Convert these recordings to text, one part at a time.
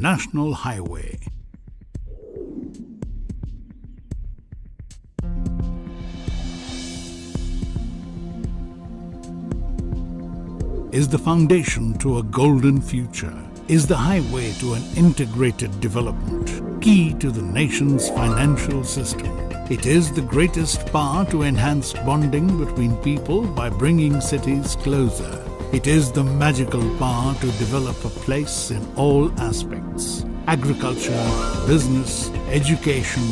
national highway. Is the foundation to a golden future, is the highway to an integrated development, key to the nation's financial system. It is the greatest power to enhance bonding between people by bringing cities closer. It is the magical power to develop a place in all aspects: agriculture, business, education,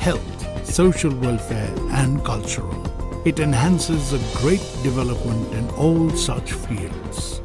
health, social welfare and cultural. It enhances a great development in all such fields.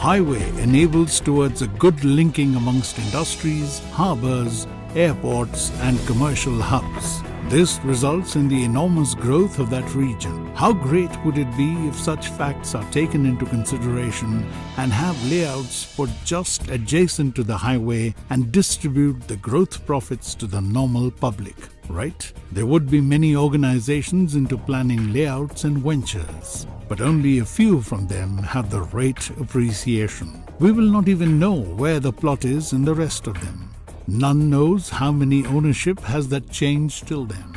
Highway enables towards a good linking amongst industries, harbours, airports and commercial hubs. This results in the enormous growth of that region. How great would it be if such facts are taken into consideration and have layouts put just adjacent to the highway and distribute the growth profits to the normal public, right? There would be many organizations into planning layouts and ventures, but only a few from them have the rate appreciation. We will not even know where the plot is in the rest of them. None knows how many ownership has that changed till then.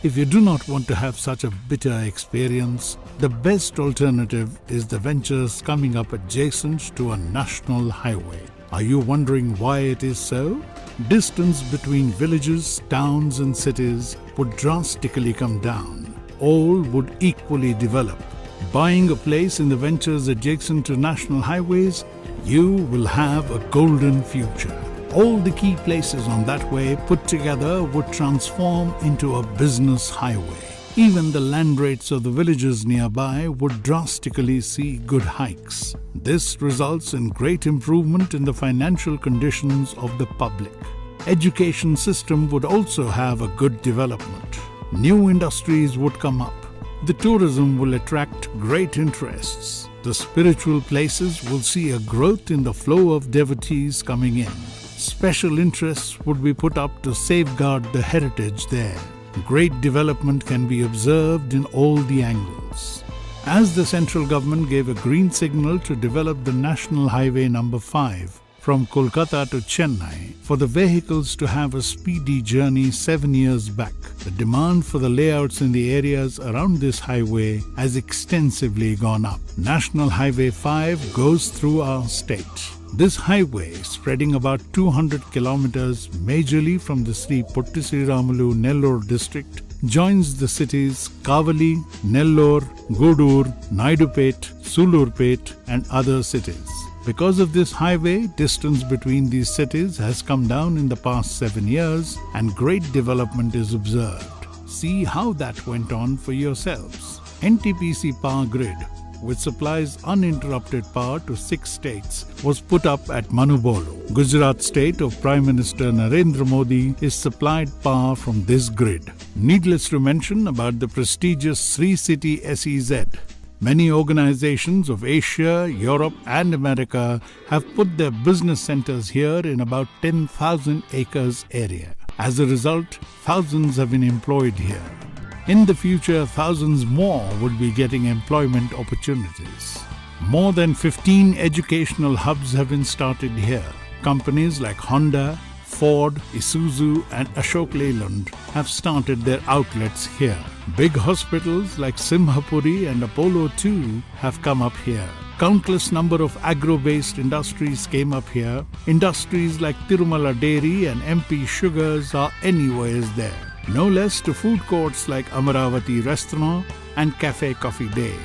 If you do not want to have such a bitter experience, the best alternative is the ventures coming up adjacent to a national highway. Are you wondering why it is so? Distance between villages, towns and cities would drastically come down. All would equally develop. Buying a place in the ventures adjacent to national highways, you will have a golden future. All the key places on that way put together would transform into a business highway. Even the land rates of the villages nearby would drastically see good hikes. This results in great improvement in the financial conditions of the public. Education system would also have a good development. New industries would come up. The tourism will attract great interests. The spiritual places will see a growth in the flow of devotees coming in. Special interests would be put up to safeguard the heritage there. Great development can be observed in all the angles. As the central government gave a green signal to develop the National Highway number 5 from Kolkata to Chennai for the vehicles to have a speedy journey 7 years back, the demand for the layouts in the areas around this highway has extensively gone up. National Highway 5 goes through our state. This highway, spreading about 200 kilometers majorly from the Sri Potti Sriramulu Nellore district, joins the cities Kavali, Nellore, Gudur, Naidupet, Sulurpet and other cities. Because of this highway, distance between these cities has come down in the past 7 years and great development is observed. See how that went on for yourselves. NTPC Power Grid, which supplies uninterrupted power to 6 states, was put up at Manubolu. Gujarat state of Prime Minister Narendra Modi is supplied power from this grid. Needless to mention about the prestigious Sri City SEZ. Many organizations of Asia, Europe and America have put their business centers here in about 10,000 acres area. As a result, thousands have been employed here. In the future, thousands more would be getting employment opportunities. More than 15 educational hubs have been started here. Companies like Honda, Ford, Isuzu and Ashok Leyland have started their outlets here. Big hospitals like Simhapuri and Apollo 2 have come up here. Countless number of agro-based industries came up here. Industries like Tirumala Dairy and MP Sugars are anywhere there. No less to food courts like Amaravati Restaurant and Cafe Coffee Day.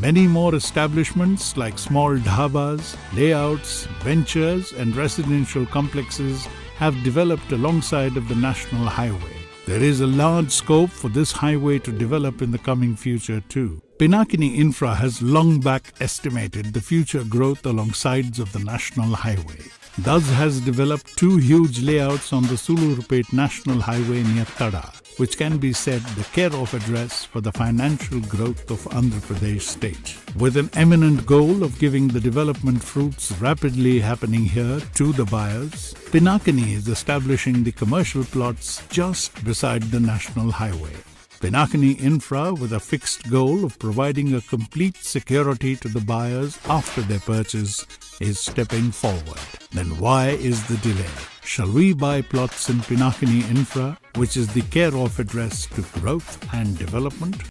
Many more establishments like small dhabas, layouts, ventures and residential complexes have developed alongside of the national highway. There is a large scope for this highway to develop in the coming future too. Pinakini Infra has long back estimated the future growth along sides of the national highway. Thus has developed 2 huge layouts on the Sulurpet National Highway near Tada, which can be said the care-of address for the financial growth of Andhra Pradesh state. With an eminent goal of giving the development fruits rapidly happening here to the buyers, Pinakini is establishing the commercial plots just beside the national highway. Pinakani Infra, with a fixed goal of providing a complete security to the buyers after their purchase, is stepping forward. Then why is the delay? Shall we buy plots in Pinakani Infra, which is the care-of address to growth and development?